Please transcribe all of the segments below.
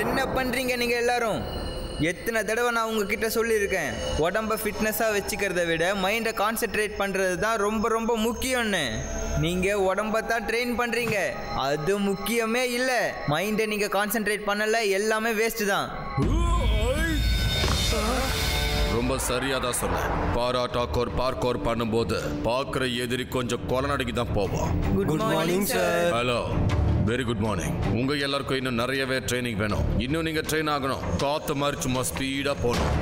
என்ன பண்றீங்க நீங்க எல்லாரும்? எத்தனை தடவை நான் உங்ககிட்ட சொல்லியிருக்கேன், உடம்ப ஃபிட்னஸாக வச்சுக்கிறத விட மைண்டை கான்சென்ட்ரேட் பண்ணுறது தான் ரொம்ப ரொம்ப முக்கியம்னு. நீங்கள் உடம்ப தான் ட்ரெயின் பண்ணுறீங்க, அது முக்கியமே இல்லை. மைண்டை நீங்கள் கான்சென்ட்ரேட் பண்ணலை, எல்லாமே வேஸ்ட்டு தான். ரொம்ப சரியா தான் சொன்னேன். பாராட்டாக்கோர் பார்க்கோர் பண்ணும்போது பார்க்குற எதிரி கொஞ்சம் கொலநடுங்கி தான் போவோம். Good morning sir. Hello, very good morning. உங்க எல்லாருக்கும் இன்னும் நிறையவே ட்ரைனிங் வேணும். இன்னும் நீங்க ட்ரெயின் ஆகணும். காத்து மாதிரி சும்மா ஸ்பீடா போகணும்.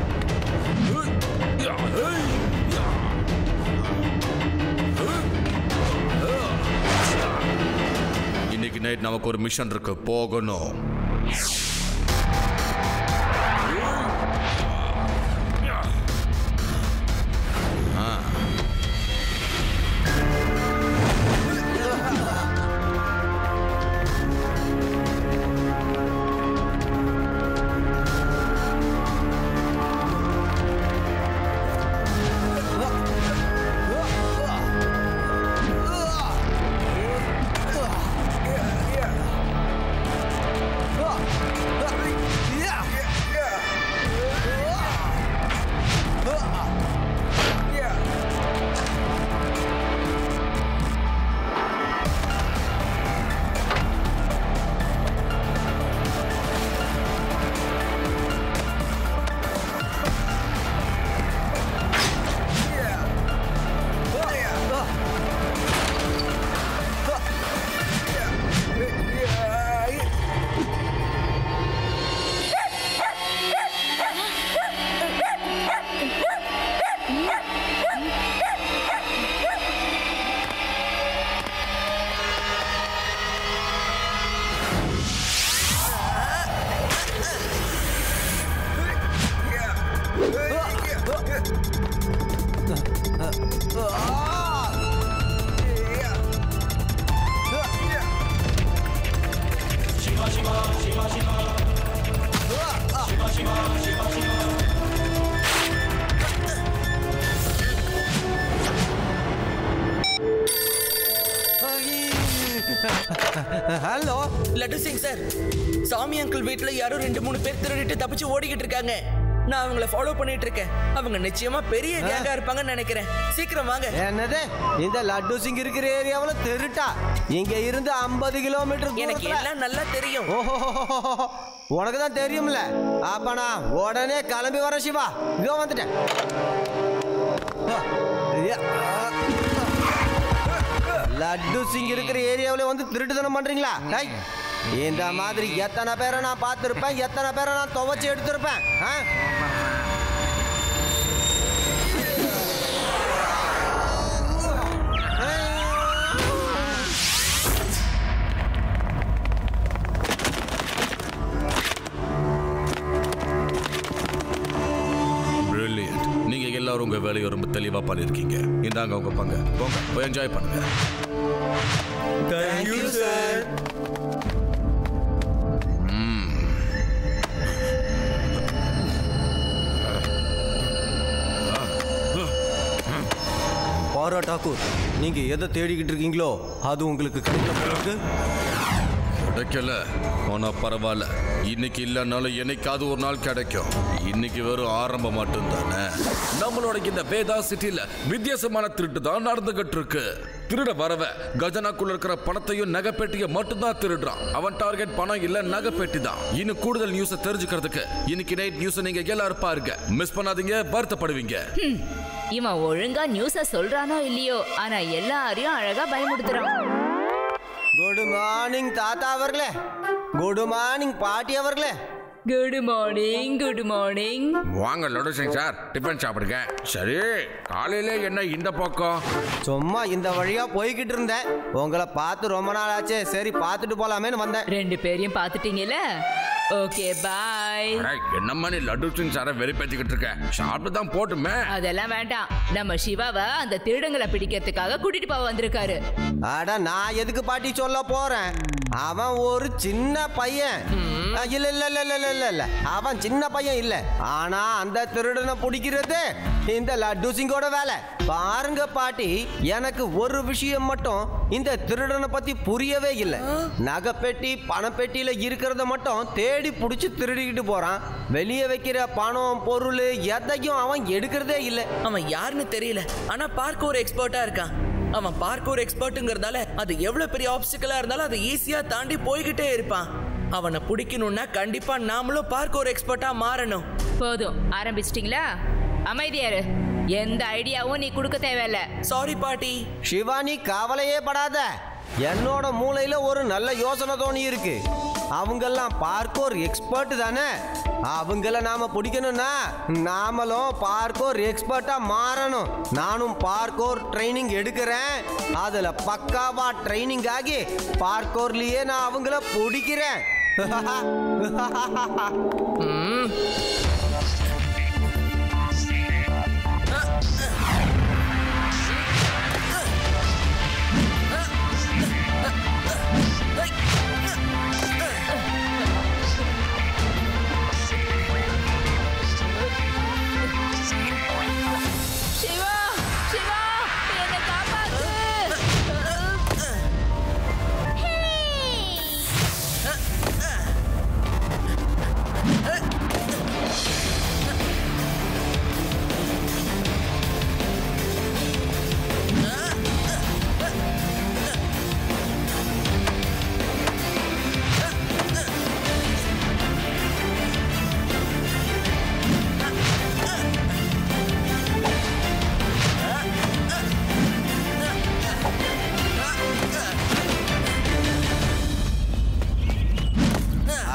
இன்னைக்கு நைட் நமக்கு ஒரு மிஷன் இருக்கு, போகணும். ஹலோ லட்டு சிங் சார், சாமி அங்கிள் வீட்டில் யாரோ 2-3 பேர் திருடிட்டு தப்பிச்சு ஓடிக்கிட்டு இருக்காங்க. நான் அவங்கள ஃபாலோ பண்ணிட்டு இருக்கேன். அவங்க நிச்சயமா பெரிய கேங்கா இருப்பாங்கன்னு நினைக்கிறேன். சீக்கிரம் வாங்க. என்னது, இந்த லட்டு சிங் இருக்கிற ஏரியாவுல திருட்டா? இங்க இருந்து 50 கிலோமீட்டர் எனக்கு எல்லாம் நல்லா தெரியும். ஓஹோ, உனக்கு தான் தெரியும்ல. அப்ப நான் உடனே கிளம்பி வரேன் சிவா. இதோ வந்துட்டேன். லட்டு சிங் இருக்கிற ஏரியாவில் வந்து திருட்டுத்தனம் பண்றீங்களா? இந்த மாதிரி எத்தனை பேரை நான் பார்த்துருப்பேன், எத்தனை பேரை நான் துவைச்சு எடுத்திருப்பேன். நீங்க எல்லாரும் உங்க வேலையை ரொம்ப தெளிவா பண்ணிருக்கீங்க. இந்தாங்க உங்க பங்கு, போங்க போய் என்ஜாய் பண்ணுங்க. Thank you, sir. பாராட்டாக்கூர், நீங்க எதை தேடிக்கிட்டு இருக்கீங்களோ அது உங்களுக்கு கிடைக்கல. கிடைக்கல, ஆனா பரவாயில்ல. இன்னைக்கு இல்லைன்னாலும் என்னைக்காவது ஒரு நாள் கிடைக்கும். இன்னைக்கு வெறும் ஆரம்பம் மட்டும்தானே. நம்மளோட இந்த வேதா சிட்டில வித்தியாசமான திருட்டு தான் நடந்துகிட்டு இருக்கு. திருட வரவ கஜனாக்குள்ள இருக்கிற பணத்தையும் நகைப்பெட்டியை மட்டும்தான் திருடுறான். அவன் டார்கெட் பணம் இல்ல, நகைப்பெட்டி தான். இன்னும் கூடுதல் நியூஸை தெரிஞ்சுக்கிறதுக்கு இன்னைக்கு நைட் நியூஸ் நீங்க எல்லாரும் பாருங்க. மிஸ் பண்ணாதீங்க, வருத்தப்படுவீங்க. இவன் ஒழுங்கா நியூஸ சொல்றானோ இல்லையோ, ஆனா எல்லாரையும் அழகா பயமுடுத்துறான். குட் மார்னிங் தாத்தா அவர்களே. குட் மார்னிங் பாட்டி அவர்களே. Good morning. Good morning. வாங்க லட்டு சிங் சார், டிஃபன் சாப்பிடுங்க. சரி, காலையில என்ன இந்த பக்கம்? சும்மா இந்த வழியா போய்கிட்டு இருந்தேன். உங்களை பார்த்து ரொம்ப நாள் ஆச்சு, சரி பார்த்துட்டு போலாமேன்னு வந்தேன். 2 பேரையும் பார்த்துட்டீங்கல்ல? Okay bye. என்னம்மா நீ லட்டு சிங் சாரை வெறிப்பேத்திக்கிட்டு இருக்க? ஷாப்ல தான் போட்டுமே. அதெல்லாம் வேண்டாம். நம்ம சிவாவை அந்த திருடங்களை பிடிக்கிறதுக்காக கூட்டிட்டு போக வந்திருக்காரு. அட நான் எதுக்கு பாட்டி சொல்ல போறேன்? அவன் ஒரு சின்ன பையன். இல்ல இல்ல இல்ல இல்ல இல்ல இல்ல அவன் சின்ன பையன் இல்ல. ஆனா அந்த திருடனை பிடிக்கிறது இந்த லட்டு சிங்கோட வேலை. பாருங்க பாட்டி, எனக்கு ஒரு விஷயம் மட்டும் இந்த திருடனை பத்தி புரியவே இல்லை. நகைப்பெட்டி பணப்பெட்டியில இருக்கிறத மட்டும் தேடி புடிச்சு திருடிக்கிட்டு போறான். வெளியே வைக்கிற பணம் பொருள் எதையும் அவன் எடுக்கிறதே இல்லை. அவன் யாருன்னு தெரியல, ஆனா பார்க்கோர் எக்ஸ்பர்ட்டா இருக்கான். அவன் பார்க்கோர் எக்ஸ்பர்ட்ங்கிறதால அது எவ்வளவு பெரிய ஆப்ஸ்டிக்கலா இருந்தாலும் அதை ஈஸியா தாண்டி போய்கிட்டே இருப்பான். அவனை பிடிக்கணும்னா கண்டிப்பா நாமளும் பார்க்கோர் எக்ஸ்பர்ட்டா மாறணும். போதும், ஆரம்பிச்சிட்டீங்களா? அமைதியாரு. எந்த ஐடியாவும் நீ கொடுக்க தேவையில்ல. சாரி பாட்டி. சிவானி கவலையே படாத. என்னோட மூளையில ஒரு நல்ல யோசனை தோணி இருக்கு. அவங்கெல்லாம் பார்க்கோர் எக்ஸ்பர்ட் தானே. அவங்கள நாம பிடிக்கணும்னா நாமளும் பார்க்கோர் எக்ஸ்பர்ட்டா மாறணும். நானும் பார்க்கோர் ட்ரைனிங் எடுக்கிறேன். அதுல பக்காவா ட்ரைனிங் ஆகி பார்க்கோர்லயே நான் அவங்கள பிடிக்கிறேன்.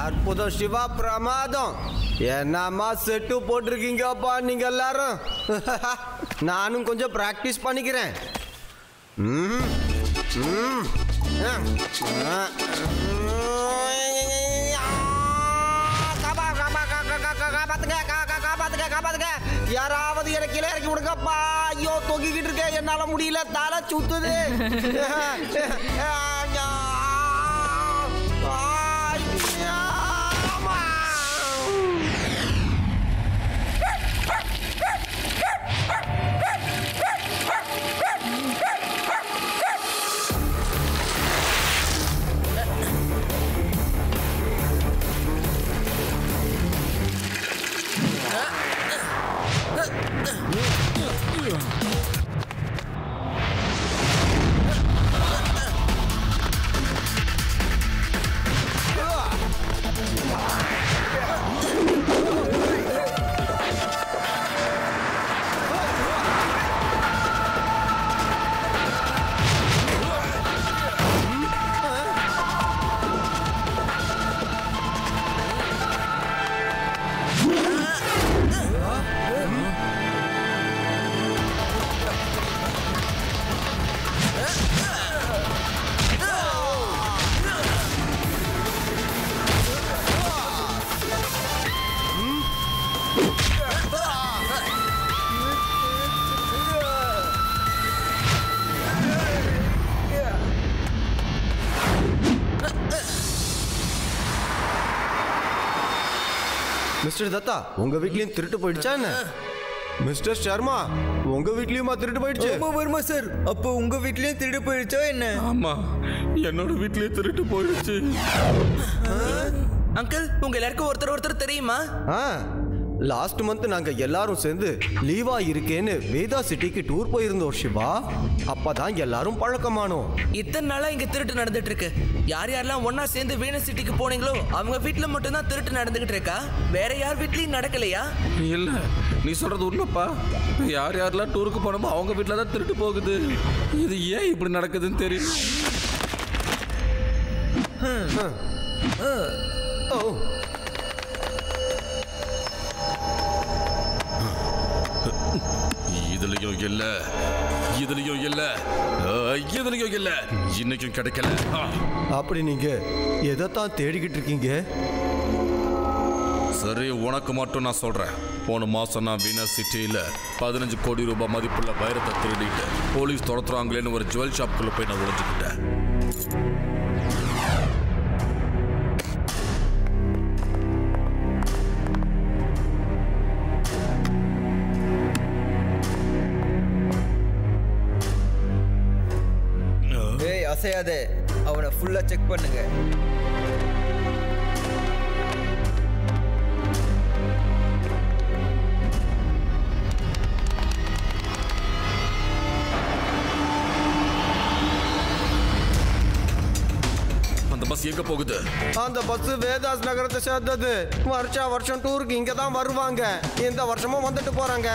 அற்புதம் சிவா, பிரமாதம். என்னம்மா செட்டு போட்டிருக்கீங்கப்பா நீங்க எல்லாரும். நானும் கொஞ்சம் பிராக்டிஸ் பண்ணிக்கிறேன். யாராவது எனக்கு கீழே இறக்கி விடுங்கப்பா. ஐயோ தொங்கிக்கிட்டு இருக்கேன், என்னால முடியல, தலை சுத்துது. மிஸ்டர் தத்தா, உங்க வீட்லயும் திருட்டு போயிடுச்சா என்ன? மிஸ்டர் சர்மா, உங்க வீட்லயுமா திருட்டு போயிடுச்சு? ஆமா வர்மா சார். அப்போ உங்க வீட்லயும் திருடு போயிடுச்சா என்ன? ஆமா, என்னோட வீட்லயே திருட்டு போயிடுச்சு. அங்கிள், உங்க எல்லாருக்கும் ஒருத்தர் தெரியுமா? லாஸ்ட் மந்த் நாங்க எல்லாரும் சேர்ந்து லீவா இருக்கேன்னு வேதா சிட்டிக்கு டூர் போயிருந்தோம் சிவா. அப்பதான் எல்லாரும் பழக்கமானோம். இத்தனை நாளா இங்க திருட்டு நடந்துட்டு இருக்கு. யார் யாரெல்லாம் ஒன்னா சேர்ந்து வீனஸ் சிட்டிக்கு போனீங்களோ அவங்க வீட்டுல மட்டும் தான் திருட்டு நடந்துகிட்டு இருக்கா? வேற யார் வீட்லயும் நடக்கலையா? இல்ல, நீ சொல்றது உண்மைப்பா. யார் யாரெல்லாம் டூருக்கு போனோமோ அவங்க வீட்டுல தான் திருட்டு போகுது. இது ஏன் இப்படி நடக்குதுன்னு தெரியல. இதுலயும் இல்ல, இதுலயும் இல்ல, இதுலயும் இல்ல, இன்னைக்கும் கிடைக்கல. அப்படி நீங்க எதைத்தான் தேடிக்கிட்டு இருக்கீங்க? சரி, உனக்கு மட்டும் நான் சொல்றேன். போன மாசம் நான் வீனஸ் சிட்டியில 15 கோடி ரூபாய் மதிப்புள்ள வைரத்தை திருடிட்டு போலீஸ் துரத்துறாங்களேன்னு ஒரு ஜுவல் ஷாப்புக்குள்ள போய் நான் ஒளிஞ்சுக்கிட்டேன். அசையாதே, அவனை ஃபுல்லா செக் பண்ணுங்க. அந்த பஸ் எங்க போகுது? அந்த பஸ் வேதாஸ் நகரத்தை சேர்ந்தது. வருஷம் டூருக்கு இங்க தான் வருவாங்க. இந்த வருஷமும் வந்துட்டு போறாங்க.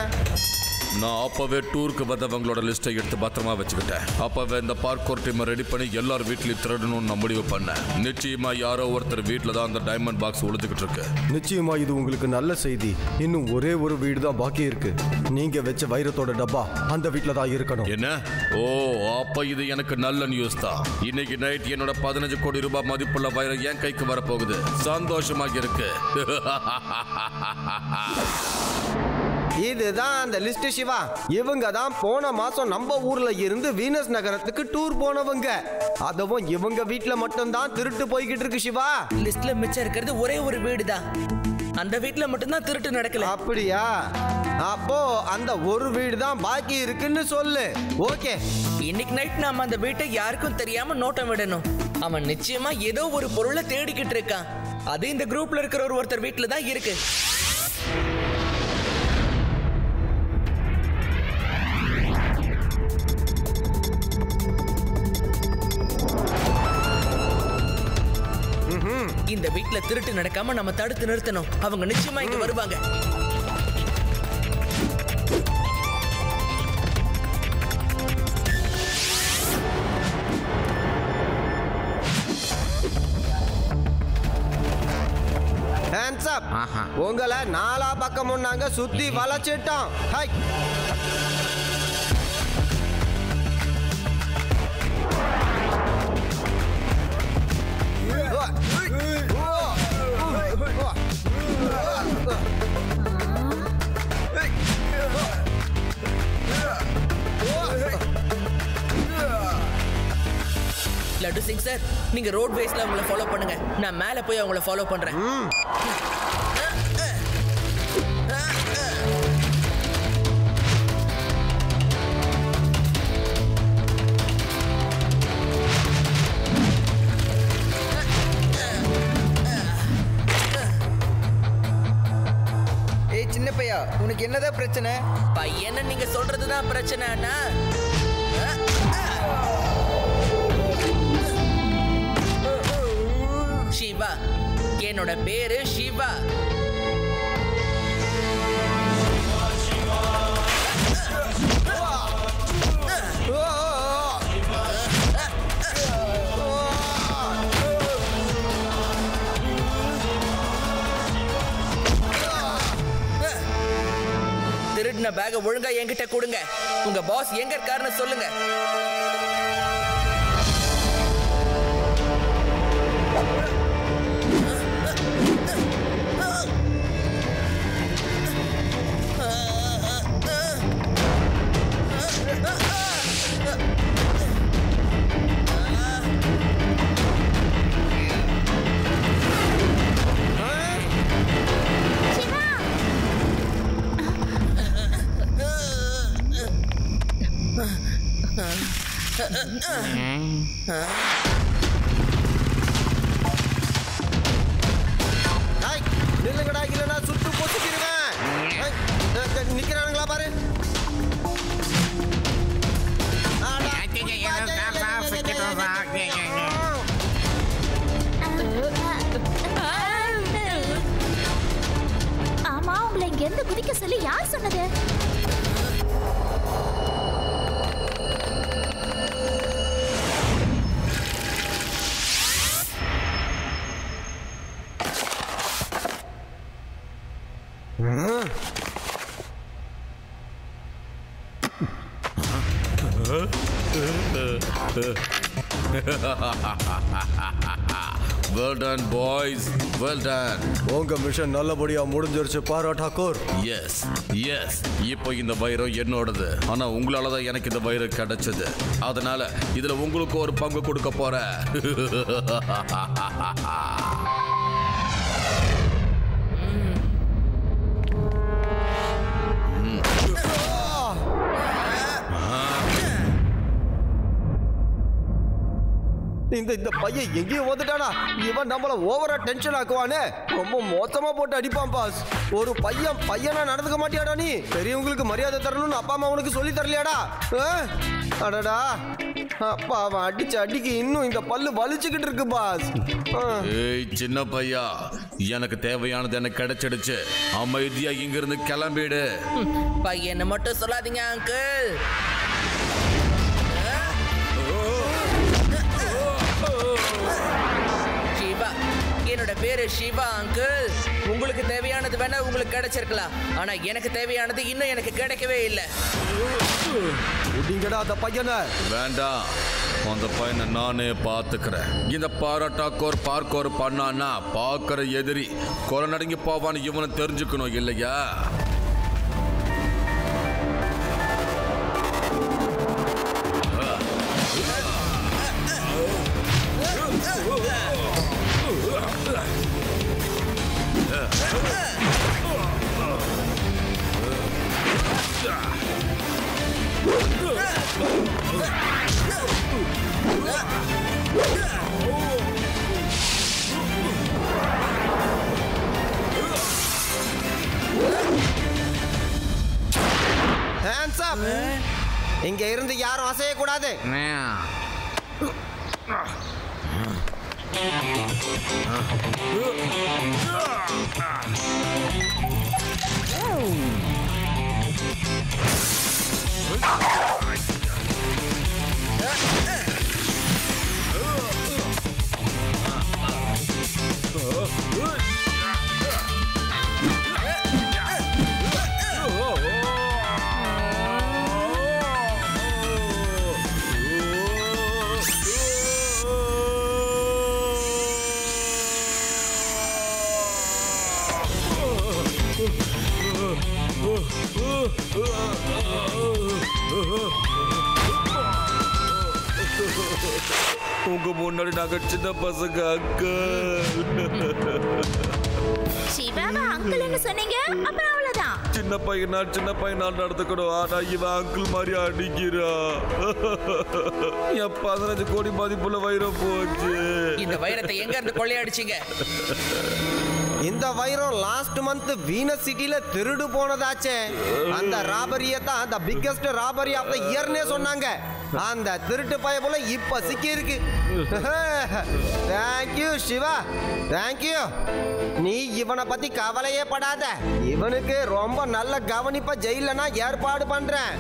நான் அப்பவே டூருக்கு வந்தவங்களோட லிஸ்ட்டை எடுத்து பத்திரமா வச்சுக்கிட்டேன். அப்பவே இந்த பார்க்கோர் டீமை ரெடி பண்ணி எல்லார் வீட்லயும் திருடணும்னு நான் முடிவு பண்ணேன். நிச்சயமா யாரோ ஒருத்தர் வீட்டில் தான் அந்த டைமண்ட் பாக்ஸ் ஒளிஞ்சுக்கிட்டு இருக்கு. நிச்சயமா இது உங்களுக்கு நல்ல செய்தி. இன்னும் ஒரே ஒரு வீடு தான் பாக்கி இருக்கு. நீங்க வச்ச வைரத்தோட டப்பா அந்த வீட்டில் தான் இருக்கணும். என்ன? ஓ, அப்ப இது எனக்கு நல்ல நியூஸ் தான். இன்னைக்கு நைட் என்னோட 15 கோடி ரூபாய் மதிப்புள்ள வைரம் என் கைக்கு வரப்போகுது. சந்தோஷமாக இருக்கு. இதுதான் அந்த லிஸ்ட் சிவா. இவங்க தான் போன மாசம் நம்ம ஊர்ல இருந்து வீனஸ் நகரத்துக்கு டூர் போனவங்க. அதுவும் இவங்க வீட்ல மட்டும் தான் திருட்டு போய்கிட்டு இருக்கு சிவா. லிஸ்ட்ல மிச்சம் இருக்கிறது ஒரே ஒரு வீடு தான். அந்த வீட்ல மட்டும் தான் திருட்டு நடக்கல. அப்படியா? அப்போ அந்த ஒரு வீடு தான் பாக்கி இருக்குன்னு சொல்லு. ஓகே, இன்னைக்கு நைட் நாம அந்த வீட்டை யாருக்கும் தெரியாம நோட்டம் விடணும். அவன் நிச்சயமா ஏதோ ஒரு பொருளை தேடிக்கிட்டு இருக்கான். அது இந்த குரூப்ல இருக்கிற ஒருத்தர் வீட்ல தான் இருக்கு. இந்த வீட்ல திருட்டு நடக்காம நம்ம தடுத்து நிறுத்தணும். அவங்க நிச்சயமா இங்க வருவாங்க. Hands up. உங்களை நாலா பக்கமும் நாங்க சுத்தி வளைச்சிட்டோம். ஹை, லட்டு சிங் சார், நீங்க ரோட் வேஸ்ல அவங்கள ஃபாலோ பண்ணுங்க. நான் மேல போய் அவங்கள ஃபாலோ பண்றேன். ஏய் சின்ன பையா, உனக்கு என்னதான் பிரச்சனை? பையனை நீங்க சொல்றதுதான் பிரச்சனை அண்ணா. சிவா, என்னோட பேரு சிவா. திருடின பேக ஒழுங்கா என்கிட்ட கொடுங்க. உங்க பாஸ் எங்க இருக்காருன்னு சொல்லுங்க. நில்லுங்கடா, இல்லைன்னா சுட்டு போட்டுக்கிடுவேன். நிக்கிறானுங்களா பாரு. ஆமா, உங்களை இங்க இருந்து குதிக்க சொல்லி யார் சொன்னது? Well done boys, well done. உங்க மிஷன் நல்லபடியா முடிஞ்சிருச்சு பாரா டாக்கூர். எஸ் எஸ், இப்போ இந்த வைரம் என்னோடது. ஆனா உங்களால தான் எனக்கு இந்த வைரம் கிடைச்சது. அதனால இதுல உங்களுக்கு ஒரு பங்கு கொடுக்க போறேன். இந்த பையன் எங்கேயும் வந்துட்டானா? இவன் நம்மள ஓவரா டென்ஷன் ஆக்குவானே. ரொம்ப மோசமா போட்டு அடிப்பான் பாஸ். ஒரு பையனா நடந்துக்க மாட்டியாடா நீ? பெரியவங்களுக்கு மரியாதை தரணும்னு அப்பா அம்மா உனக்கு சொல்லி தரலையாடா? அடடா, அப்பா அவன் அடிச்ச அடிக்கு இன்னும் இந்த பல்லு வலிச்சுக்கிட்டு இருக்கு பாஸ். ஏய் சின்ன பையா, எனக்கு தேவையானது எனக்கு கிடைச்சிடுச்சு. அமைதியா இங்க இருந்து கிளம்பிடு. பையனை மட்டும் சொல்லாதீங்க அங்கிள். என்னோட பேரு சிவா அங்கிள். உங்களுக்கு தேவையானது வேணா உங்களுக்கு கிடைச்சிருக்கலாம், ஆனா எனக்கு தேவையானது இன்னும் எனக்கு கிடைக்கவே இல்லை. அந்த பையனை வேண்டாம், அந்த பையனை நானே பாத்துக்கிறேன். இந்த பாராட்டாக்கோர் பார்க்கோர் பண்ணான்னா பாக்குற எதிரி கொலை நடுங்கி போவான்னு இவனை தெரிஞ்சுக்கணும் இல்லையா? இங்க இருந்து யாரும் அசையக்கூடாது. உங்க முன்னாடி நாங்க சின்ன பசங்க அங்கிள். சிவாவா அங்கிள்னு சொன்னீங்க, அப்புறம் அவ்வளவுதான். சின்ன பையனா நடந்துக்கணும், ஆனா இவன் அங்கிள் மாதிரி அடிக்கிறா. என் 15 கோடி மதிப்புள்ள வைரம் போச்சு. இந்த வைரத்தை எங்க இருந்து கொள்ளையடிச்சீங்க? இந்த வைரம் லாஸ்ட் மந்த் வீனஸ் சிட்டில திருடு போனதாச்சே. அந்த ராபரியை தான் அந்த பிக்கெஸ்ட் ராபரி ஆஃப் த இயர்னே சொன்னாங்க. அந்த திருட்டு பயபுல இப்ப சிக்கி இருக்கு. Thank you Siva, thank you. நீ இவனை பத்தி கவலையே படாத. இவனுக்கு ரொம்ப நல்ல கவனிப்ப ஜெயில நான் ஏற்பாடு பண்றேன்.